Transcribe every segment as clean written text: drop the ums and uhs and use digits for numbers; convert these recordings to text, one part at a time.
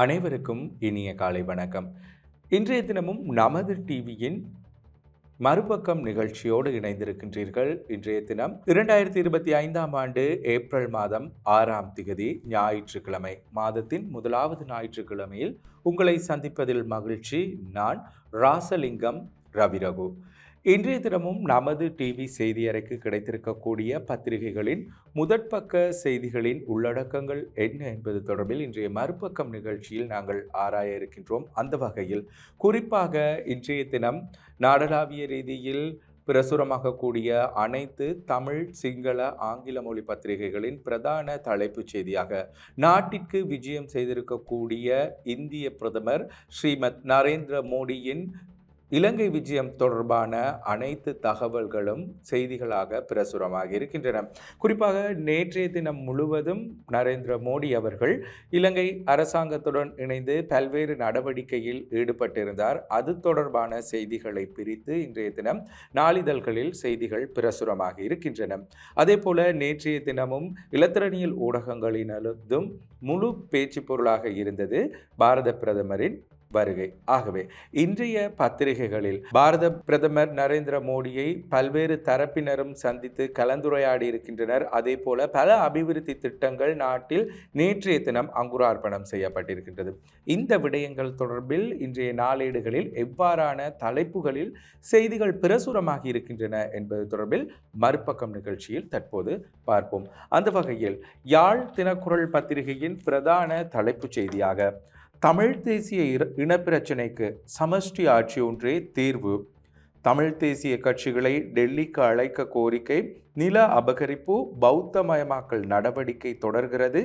அனைவருக்கும் இனிய காலை வணக்கம். இன்றைய தினமும் நமது டிவியின் மறுபக்கம் நிகழ்ச்சியோடு இணைந்திருக்கின்றீர்கள். இன்றைய தினம் 2025ஆம் ஆண்டு ஏப்ரல் மாதம் 6ஆம் திகதி ஞாயிற்றுக்கிழமை, மாதத்தின் முதலாவது ஞாயிற்றுக்கிழமையில் உங்களை சந்திப்பதில் மகிழ்ச்சி. நான் ராசலிங்கம் ரவிரகு. இன்றைய தினமும் நமது டிவி செய்தியறைக்கு கிடைத்திருக்கக்கூடிய பத்திரிகைகளின் முதற்பக்க செய்திகளின் உள்ளடக்கங்கள் என்ன என்பது தொடர்பில் இன்றைய மறுபக்கம் நிகழ்ச்சியில் நாங்கள் ஆராய இருக்கின்றோம். அந்த வகையில் குறிப்பாக இன்றைய தினம் நாடளாவிய ரீதியில் பிரசுரமாகக்கூடிய அனைத்து தமிழ், சிங்கள, ஆங்கில மொழி பத்திரிகைகளின் பிரதான தலைப்புச் செய்தியாக நாட்டிற்கு விஜயம் செய்திருக்கக்கூடிய இந்திய பிரதமர் ஸ்ரீமத் நரேந்திர மோடியின் இலங்கை விஜயம் தொடர்பான அனைத்து தகவல்களும் செய்திகளாக பிரசுரமாக இருக்கின்றன. குறிப்பாக நேற்றைய தினம் முழுவதும் நரேந்திர மோடி அவர்கள் இலங்கை அரசாங்கத்துடன் இணைந்து பல்வேறு நடவடிக்கையில் ஈடுபட்டிருந்தார். அது தொடர்பான செய்திகளை பிரித்து இன்றைய தினம் நாளிதழ்களில் செய்திகள் பிரசுரமாக இருக்கின்றன. அதே போல நேற்றைய தினமும் இலத்திரனியல் ஊடகங்களினதும் முழு பேச்சு பொருளாக இருந்தது பாரத பிரதமரின் வருகை. ஆகவே இன்றைய பத்திரிகைகளில் பாரத பிரதமர் நரேந்திர மோடியை பல்வேறு தரப்பினரும் சந்தித்து கலந்துரையாடி இருக்கின்றனர். அதே போல பல அபிவிருத்தி திட்டங்கள் நாட்டில் நேற்றைய தினம் அங்குரார்ப்பணம் செய்யப்பட்டிருக்கின்றது. இந்த விடயங்கள் தொடர்பில் இன்றைய நாளேடுகளில் எவ்வாறான தலைப்புகளில் செய்திகள் பிரசுரமாகி இருக்கின்றன என்பது தொடர்பில் மறுபக்கம் நிகழ்ச்சியில் தற்போது பார்ப்போம். அந்த வகையில் யாழ் தினக்குரல் பத்திரிகையின் பிரதான தலைப்புச் செய்தியாக தமிழ் தேசிய இனப்பிரச்சினைக்கு சமஷ்டி ஆட்சி ஒன்றே தீர்வு, தமிழ் தேசிய கட்சிகளை டெல்லிக்கு அழைக்க கோரிக்கை, நில அபகரிப்பு, பௌத்தமயமாக்கல் நடவடிக்கை தொடர்கிறது,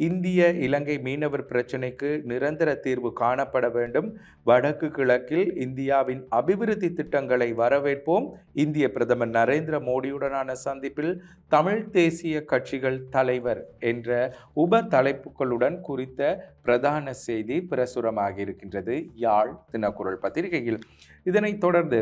இந்திய இலங்கை மீனவர் பிரச்சினைக்கு நிரந்தர தீர்வு காணப்பட வேண்டும், வடக்கு கிழக்கில் இந்தியாவின் அபிவிருத்தி திட்டங்களை வரவேற்போம், இந்திய பிரதமர் நரேந்திர மோடியுடனான சந்திப்பில் தமிழ் தேசிய கட்சிகள் தலைவர் என்ற உப தலைப்புகளுடன் குறித்த பிரதான செய்தி பிரசுரமாக இருக்கின்றது யாழ் தினக்குரல் பத்திரிகையில். இதனைத் தொடர்ந்து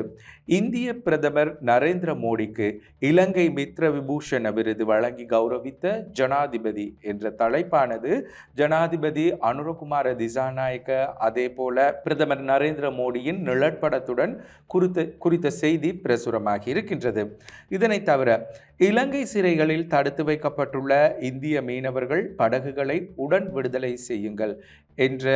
இந்திய பிரதமர் நரேந்திர மோடிக்கு இலங்கை மித்ர விபூஷண விருது வழங்கி கௌரவித்த ஜனாதிபதி என்ற தலைப்பானது ஜனாதிபதி அனுரகுமார திசாநாயக்க அதே போல பிரதமர் நரேந்திர மோடியின் நிழற்படத்துடன் குறித்த செய்தி பிரசுரமாகி இருக்கின்றது. இதனை தவிர இலங்கை சிறைகளில் தடுத்து வைக்கப்பட்டுள்ள இந்திய மீனவர்கள் படகுகளை உடன் விடுதலை செய்யுங்கள் என்ற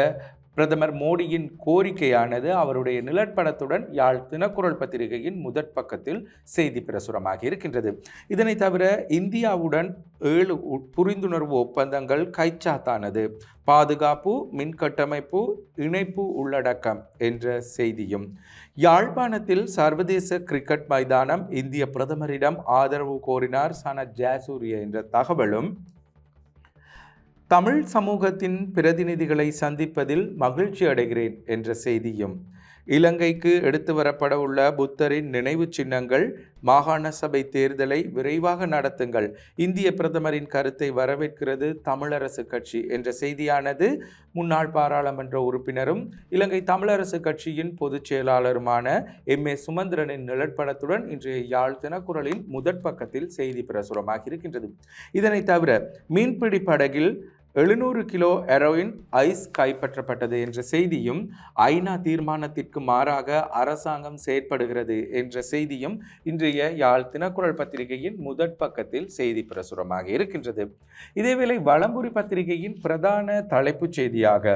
பிரதமர் மோடியின் கோரிக்கையானது அவருடைய நிழற்படத்துடன் யாழ் தினக்குரல் பத்திரிகையின் முதற் பக்கத்தில் செய்தி பிரசுரமாக இருக்கின்றது. இதனை தவிர இந்தியாவுடன் 7 புரிந்துணர்வு ஒப்பந்தங்கள் கைச்சாத்தானது, பாதுகாப்பு, மின்கட்டமைப்பு, இணைப்பு உள்ளடக்கம் என்ற செய்தியும், யாழ்ப்பாணத்தில் சர்வதேச கிரிக்கெட் மைதானம் இந்திய பிரதமரிடம் ஆதரவு கோரினார் சனத் ஜயசூரிய என்ற தகவலும், தமிழ் சமூகத்தின் பிரதிநிதிகளை சந்திப்பதில் மகிழ்ச்சி அடைகிறேன் என்ற செய்தியும், இலங்கைக்கு எடுத்து வரப்பட உள்ள புத்தரின் நினைவு சின்னங்கள், மாகாண சபை தேர்தலை விரைவாக நடத்துங்கள், இந்திய பிரதமரின் கருத்தை வரவேற்கிறது தமிழரசு கட்சி என்ற செய்தியானது முன்னாள் பாராளுமன்ற உறுப்பினரும் இலங்கை தமிழரசு கட்சியின் பொதுச் செயலாளருமான எம்.ஏ. சுமந்திரனின் நிழற்படத்துடன் இன்றைய யாழ் தினக்குரலின் முதற் பக்கத்தில் செய்தி பிரசுரமாக இருக்கின்றது. இதனை தவிர மீன்பிடி படகில் 700 கிலோ ஹெரோயின் ஐஸ் கைப்பற்றப்பட்டது என்ற செய்தியும், ஐநா தீர்மானத்திற்கு மாறாக அரசாங்கம் செயற்படுகிறது என்ற செய்தியும் இன்றைய யாழ் தினக்குரல் பத்திரிகையின் முதற் பக்கத்தில் செய்தி பிரசுரமாக இருக்கின்றது. இதேவேளை வலம்புரி பத்திரிகையின் பிரதான தலைப்புச் செய்தியாக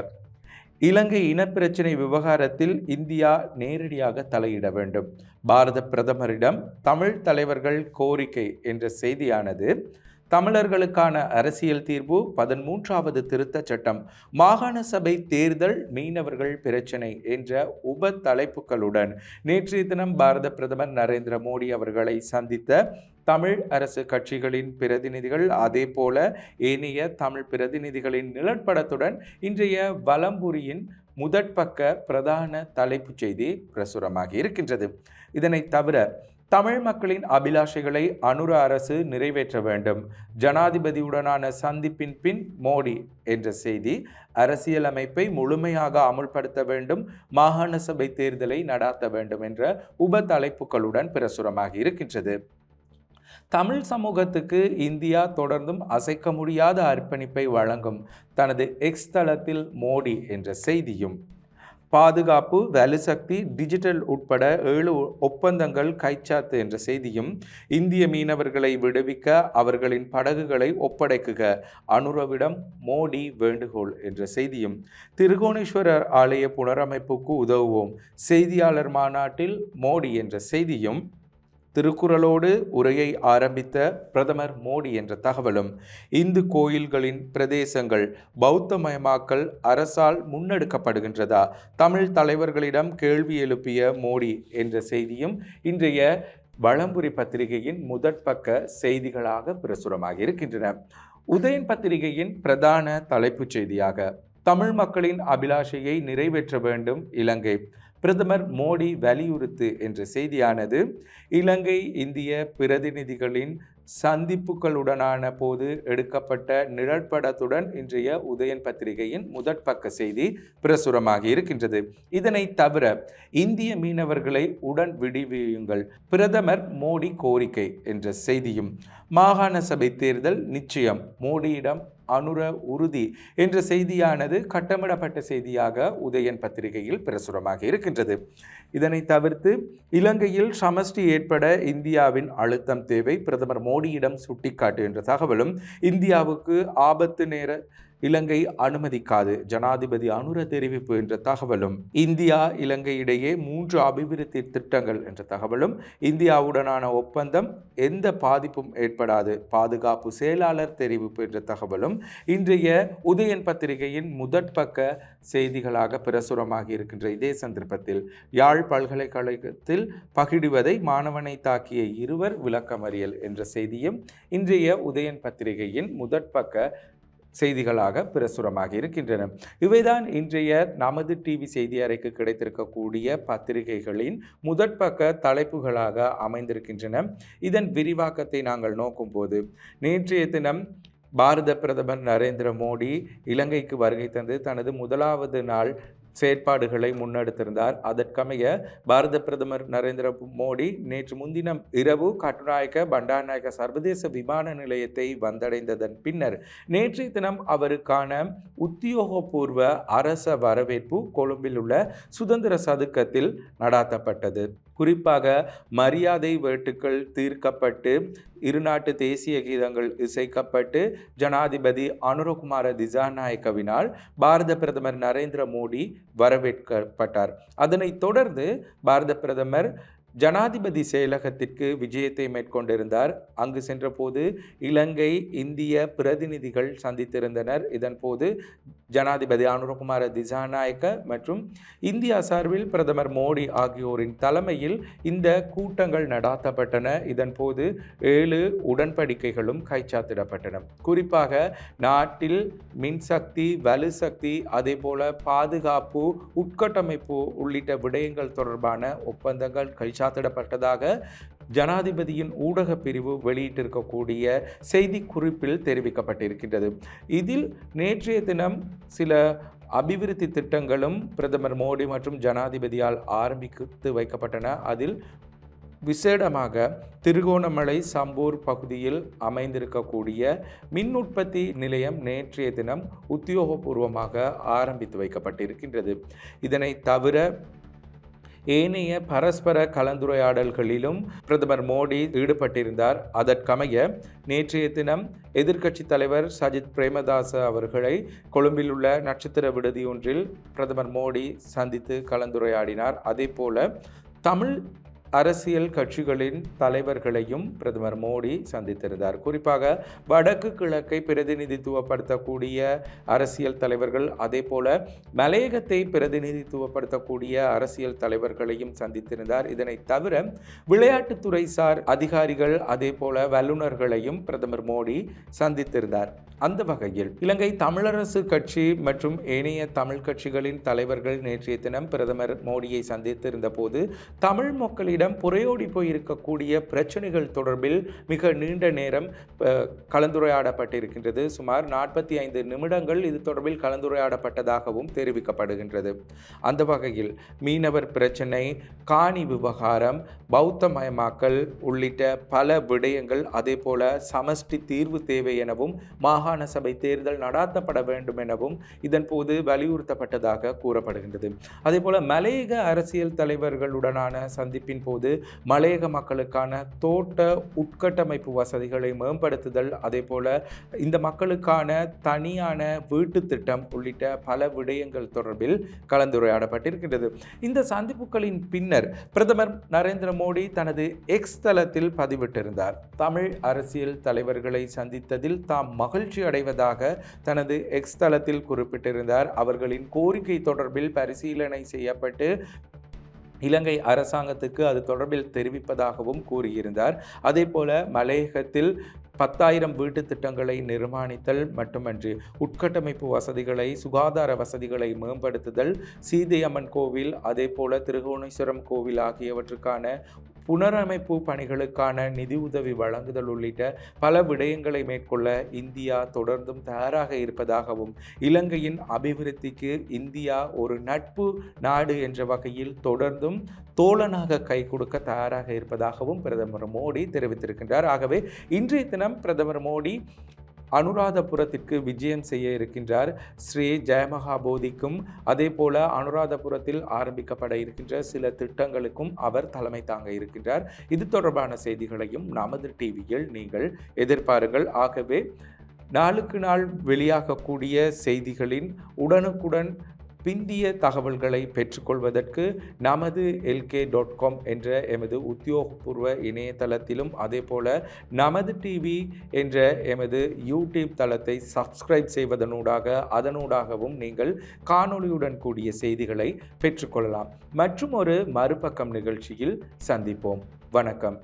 இலங்கை இனப்பிரச்சினை விவகாரத்தில் இந்தியா நேரடியாக தலையிட வேண்டும், பாரத பிரதமரிடம் தமிழ் தலைவர்கள் கோரிக்கை என்ற செய்தியானது, தமிழர்களுக்கான அரசியல் தீர்வு, 13வது திருத்தச் சட்டம், மாகாண சபை தேர்தல், மீனவர்கள் பிரச்சினை என்ற உப தலைப்புகளுடன் நேற்றைய தினம் பாரத பிரதமர் நரேந்திர மோடி அவர்களை சந்தித்த தமிழ் அரசு கட்சிகளின் பிரதிநிதிகள் அதே போல ஏனைய தமிழ் பிரதிநிதிகளின் நிழற்படத்துடன் இன்றைய வலம்புரியின் முதற்பக்க பிரதான தலைப்புச் செய்தி பிரசுரமாகி இருக்கின்றது. இதனை தவிர தமிழ் மக்களின் அபிலாஷைகளை அனுர அரசு நிறைவேற்ற வேண்டும், ஜனாதிபதியுடனான சந்திப்பின் பின் மோடி என்ற செய்தி, அரசியலமைப்பை முழுமையாக அமுல்படுத்த வேண்டும், மாகாண சபை தேர்தலை நடாத்த வேண்டும் என்ற உப தலைப்புகளுடன் பிரசுரமாக இருக்கின்றது. தமிழ் சமூகத்துக்கு இந்தியா தொடர்ந்தும் அசைக்க முடியாத அர்ப்பணிப்பை வழங்கும் தனது எக்ஸ் தளத்தில் மோடி என்ற செய்தியும், பாதுகாப்பு, வலுசக்தி, டிஜிட்டல் உட்பட 7 ஒப்பந்தங்கள் கைச்சாத்து என்ற செய்தியும், இந்திய மீனவர்களை விடுவிக்க அவர்களின் படகுகளை ஒப்படைக்குக அனுரவிடம் மோடி வேண்டுகோள் என்ற செய்தியும், திருகோணேஸ்வரர் ஆலய புனரமைப்புக்கு உதவுவோம் செய்தியாளர் மாநாட்டில் மோடி என்ற செய்தியும், திருக்குறளோடு உரையை ஆரம்பித்த பிரதமர் மோடி என்ற தகவலும், இந்து கோயில்களின் பிரதேசங்கள் பௌத்தமயமாக்கல் அரசால் முன்னெடுக்கப்படுகின்றதா, தமிழ் தலைவர்களிடம் கேள்வி எழுப்பிய மோடி என்ற செய்தியும் இன்றைய வலம்புரி பத்திரிகையின் முதற்பக்க செய்திகளாக பிரசுரமாக இருக்கின்றன. உதயன் பத்திரிகையின் பிரதான தலைப்புச் செய்தியாக, தமிழ் மக்களின் அபிலாஷையை நிறைவேற்ற வேண்டும் இலங்கை, பிரதமர் மோடி வலியுறுத்து என்ற செய்தியானது இலங்கை இந்திய பிரதிநிதிகளின் சந்திப்புகளுடனான போது எடுக்கப்பட்ட நிழற்படத்துடன் இன்றைய உதயன் பத்திரிகையின் முதற்பக்க செய்தி பிரசுரமாக இருக்கின்றது. இதனை தவிர இந்திய மீனவர்களை உடன் விடுவியுங்கள் பிரதமர் மோடி கோரிக்கை என்ற செய்தியும், மாகாண சபை தேர்தல் நிச்சயம் மோடியிடம் அனுர உறுதி என்ற செய்தியானது கட்டமிடப்பட்ட செய்தியாக உதயன் பத்திரிகையில் பிரசுரமாக இருக்கின்றது. இதனை தவிர்த்து இலங்கையில் சமஷ்டி ஏற்பட இந்தியாவின் அழுத்தம் தேவை, பிரதமர் மோடியிடம் சுட்டிக்காட்டு என்ற தகவலும், இந்தியாவுக்கு ஆபத்து நேர இலங்கை அனுமதிக்காது ஜனாதிபதி அனுர தெரிவிப்பு என்ற தகவலும், இந்தியா இலங்கை இடையே 3 அபிவிருத்தி திட்டங்கள் என்ற தகவலும், இந்தியாவுடனான ஒப்பந்தம் எந்த பாதிப்பும் ஏற்படாது பாதுகாப்பு செயலாளர் தெரிவிப்பு என்ற தகவலும் இன்றைய உதயன் பத்திரிகையின் முதற்பக்க செய்திகளாக பிரசுரமாகி இருக்கின்ற இதே சந்தர்ப்பத்தில், யாழ் பல்கலைக்கழகத்தில் பகிடுவதை மாணவனை தாக்கிய 2 விளக்கமறியல் என்ற செய்தியும் இன்றைய உதயன் பத்திரிகையின் முதற்பக்க செய்திகளாக பிரசுரமாக இருக்கின்றன. இவைதான் இன்றைய நமது டிவி செய்தி அறைக்கு கிடைத்திருக்கக்கூடிய பத்திரிகைகளின் முதற்பக்க தலைப்புகளாக அமைந்திருக்கின்றன. இதன் விரிவாக்கத்தை நாங்கள் நோக்கும்போது, நேற்றைய தினம் பாரத பிரதமர் நரேந்திர மோடி இலங்கைக்கு வருகை தந்து தனது முதலாவது நாள் செயற்பாடுகளை முன்னெடுத்திருந்தார். அதற்கமைய பாரத பிரதமர் நரேந்திர மோடி நேற்று முன்தினம் இரவு கட்டுநாயக்க பண்டாரநாயக்க சர்வதேச விமான நிலையத்தை வந்தடைந்ததன் பின்னர் நேற்றைய தினம் அவருக்கான உத்தியோகபூர்வ அரச வரவேற்பு கொழும்பில் உள்ள சுதந்திர சதுக்கத்தில் நடாத்தப்பட்டது. குறிப்பாக மரியாதை வேட்டுக்கள் தீர்க்கப்பட்டு, இருநாட்டு தேசிய கீதங்கள் இசைக்கப்பட்டு, ஜனாதிபதி அனுரகுமார திசாநாயக்கவினால் பாரத பிரதமர் நரேந்திர மோடி வரவேற்கப்பட்டார். அதனைத் தொடர்ந்து பாரத பிரதமர் ஜனாதிபதி செயலகத்திற்கு விஜயத்தை மேற்கொண்டிருந்தார். அங்கு சென்றபோது இலங்கை இந்திய பிரதிநிதிகள் சந்தித்திருந்தனர். இதன்போது ஜனாதிபதி அனுரகுமார திசாநாயக்க மற்றும் இந்தியா சார்பில் பிரதமர் மோடி ஆகியோரின் தலைமையில் இந்த கூட்டங்கள் நடாத்தப்பட்டன. இதன்போது 7 உடன்படிக்கைகளும் கைச்சாத்திடப்பட்டன. குறிப்பாக நாட்டில் மின்சக்தி, வலுசக்தி, அதேபோல பாதுகாப்பு, உட்கட்டமைப்பு உள்ளிட்ட விடயங்கள் தொடர்பான ஒப்பந்தங்கள் கைச்சாத்திடப்பட்டதாக ஜனாதிபதியின் ஊடக பிரிவு வெளியிட்டிருக்கக்கூடிய செய்தி குறிப்பில் தெரிவிக்கப்பட்டிருக்கின்றது. இதில் நேற்றைய தினம் சில அபிவிருத்தி திட்டங்களும் பிரதமர் மோடி மற்றும் ஜனாதிபதியால் ஆரம்பித்து வைக்கப்பட்டன. அதில் விசேடமாக திருகோணமலை சம்பூர் பகுதியில் அமைந்திருக்கக்கூடிய மின் உற்பத்தி நிலையம் நேற்றைய தினம் உத்தியோகபூர்வமாக ஆரம்பித்து வைக்கப்பட்டிருக்கின்றது. இதனை தவிர ஏனைய பரஸ்பர கலந்துரையாடல்களிலும் பிரதமர் மோடி ஈடுபட்டிருந்தார். அதற்கமைய நேற்றைய தினம் எதிர்க்கட்சி தலைவர் சஜித் பிரேமதாச அவர்களை கொழும்பில் உள்ள நட்சத்திர விடுதியொன்றில் பிரதமர் மோடி சந்தித்து கலந்துரையாடினார். அதேபோல தமிழ் அரசியல் கட்சிகளின் தலைவர்களையும் பிரதமர் மோடி சந்தித்திருந்தார். குறிப்பாக வடக்கு கிழக்கை பிரதிநிதித்துவப்படுத்தக்கூடிய அரசியல் தலைவர்கள், அதே போல மலையகத்தை பிரதிநிதித்துவப்படுத்தக்கூடிய அரசியல் தலைவர்களையும் சந்தித்திருந்தார். இதனை தவிர விளையாட்டுத்துறை சார் அதிகாரிகள், அதே போல வல்லுநர்களையும் பிரதமர் மோடி சந்தித்திருந்தார். அந்த வகையில் இலங்கை தமிழரசு கட்சி மற்றும் ஏனைய தமிழ் கட்சிகளின் தலைவர்கள் நேற்றைய தினம் பிரதமர் மோடியை சந்தித்திருந்த போது தமிழ் மக்களிடம் அவர்களிடம் புரையோடி போயிருக்கக்கூடிய பிரச்சனைகள் தொடர்பில் மிக நீண்ட நேரம் கலந்துரையாடப்பட்டிருக்கின்றது. சுமார் 45 நிமிடங்கள் இது தொடர்பில் கலந்துரையாடப்பட்டதாகவும் தெரிவிக்கப்படுகின்றது. அந்த வகையில் மீனவர் பிரச்சினை, காணி விவகாரம், பௌத்தமயமாக்கல் உள்ளிட்ட பல விடயங்கள், அதே போல சமஷ்டி தீர்வு தேவை எனவும் மாகாண சபை தேர்தல் நடாத்தப்பட வேண்டும் எனவும் இதன் போது வலியுறுத்தப்பட்டதாக கூறப்படுகின்றது. அதே போல மலையக அரசியல் தலைவர்களுடனான சந்திப்பின் போது மலையக மக்களுக்கான தோட்ட உட்கட்டமைப்பு வசதிகளை மேம்படுத்துதல், அதே போல இந்த மக்களுக்கான தனியான வீட்டு திட்டம் உள்ளிட்ட பல விடயங்கள் தொடர்பில் கலந்துரையாடப்பட்டிருக்கின்றது. இந்த சந்திப்புகளின் பின்னர் பிரதமர் நரேந்திர மோடி தனது எக்ஸ் தளத்தில் பதிவிட்டிருந்தார். தமிழ் அரசியல் தலைவர்களை சந்தித்ததில் தாம் மகிழ்ச்சி அடைவதாக தனது எக்ஸ் தளத்தில் குறிப்பிட்டிருந்தார். அவர்களின் கோரிக்கை தொடர்பில் பரிசீலனை செய்யப்பட்டு இலங்கை அரசாங்கத்துக்கு அது தொடர்பில் தெரிவிப்பதாகவும் கூறியிருந்தார். அதே போல மலையகத்தில் 10,000 வீட்டு திட்டங்களை நிர்மாணித்தல் மட்டுமன்றி உட்கட்டமைப்பு வசதிகளை, சுகாதார வசதிகளை மேம்படுத்துதல், சீதையம்மன் கோவில், அதே போல திருகோணேஸ்வரம் கோவில் ஆகியவற்றுக்கான புனரமைப்பு பணிகளுக்கான நிதி உதவி வழங்குதல் உள்ளிட்ட பல விடயங்களை மேற்கொள்ள இந்தியா தொடர்ந்தும் தயாராக இருப்பதாகவும், இலங்கையின் அபிவிருத்திக்கு இந்தியா ஒரு நட்பு நாடு என்ற வகையில் தொடர்ந்தும் தோழனாக கை கொடுக்க தயாராக இருப்பதாகவும் பிரதமர் மோடி தெரிவித்திருக்கின்றார். ஆகவே இன்றைய தினம் பிரதமர் மோடி அனுராதபுரத்திற்கு விஜயம் செய்ய இருக்கின்றார். ஸ்ரீ ஜெயமகாபோதிக்கும் அதே போல அனுராதபுரத்தில் ஆரம்பிக்கப்பட இருக்கின்ற சில திட்டங்களுக்கும் அவர் தலைமை தாங்க இருக்கின்றார். இது தொடர்பான செய்திகளையும் நமது டிவியில் நீங்கள் எதிர்பாருங்கள். ஆகவே நாளுக்கு நாள் வெளியாகக்கூடிய செய்திகளின் உடனுக்குடன் பிந்திய தகவல்களை பெற்றுக்கொள்வதற்கு நமது LK.com என்ற எமது உத்தியோகபூர்வ இணையதளத்திலும், அதே போல நமது டிவி என்ற எமது யூடியூப் தளத்தை சப்ஸ்கிரைப் அதனூடாகவும் நீங்கள் காணொளியுடன் கூடிய செய்திகளை பெற்றுக்கொள்ளலாம். மற்றும் ஒரு மறுபக்கம் நிகழ்ச்சியில் சந்திப்போம். வணக்கம்.